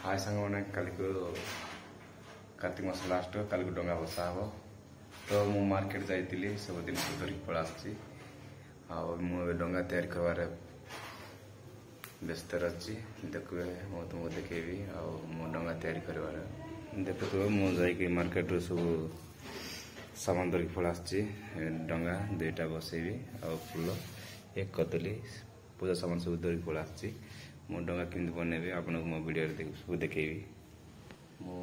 हाय सांग मैंने काली को कार्तिक मास लास्ट काली को डंगा बसा हम तो मु मार्केट जाइली सब दिन धरिक पड़ा मुझे डंगा तैयारी करवार व्यस्त अच्छी देखिए मु तुमको देखेबी मो डंगा तैयारी करवार देखो मुझे मार्केट रू सब सामान धरिक पड़ा डंगा दुईटा बसैबी आ फूल एक कदली पूजा सामान सब धरिक पड़ा मु डंगा केमती बनैबी आपन मो वीडियो सब देखेबी मु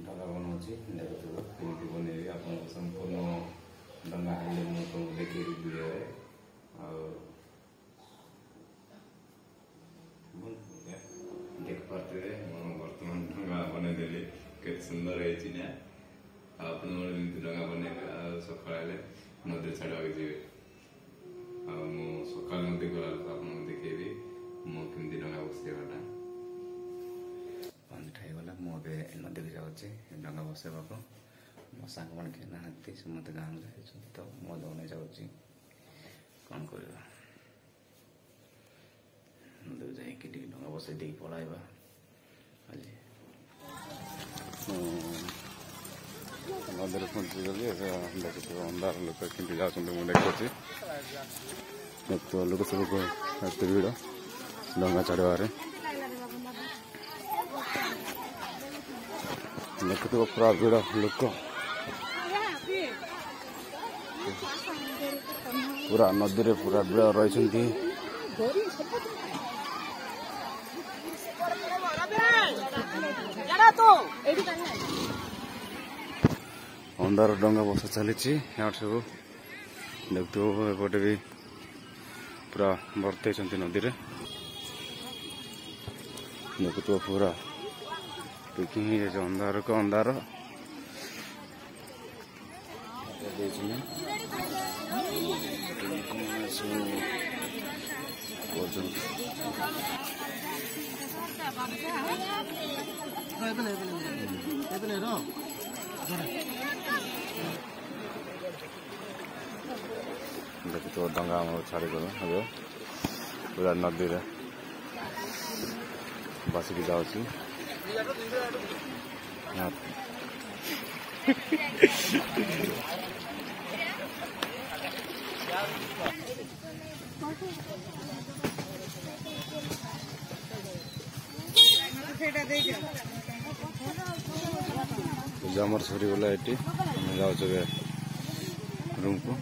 डंगा बनाऊँगी देखो केमती बनैबी आप संपूर्ण डंगा आइले मु तुमको देखेबी वीडियो देख पाते बर्तमान डंगा बनईदेली के सुंदर है आप डंगा बन सकाल नदी छाड़ा जी सकाल नदी गला आप देखेबी मुझे डंगा बसैवाटा पाँचटा होगा मुझे नदी को जाऊँगी डंगा बसैवा मो सांग मैंने किए नहांती से मत गाँव जाए तो मो दौने जाऊँगी कौन कर नदी जाइए डंगा बसई दे पलाइबा आज नदी पहुँची गली देखिए अंधार लोक कि जाऊँ मुझे देखो लोक सब भीड़ डंगा चढ़वार देखो पूरा भीड़ लोक पूरा नदी रे पूरा भीड़ रही अंधार डंगा बसा चली सब देखते एपटे भी पूरा भर्ती नदी रे देखो पूरा पिकिंग अंधार को अंधार देखो डंगा छाड़ी गल पूरा नदी रे बसिक जाऊँ पूजा आमर सरीगला ये जाऊँ रूम को।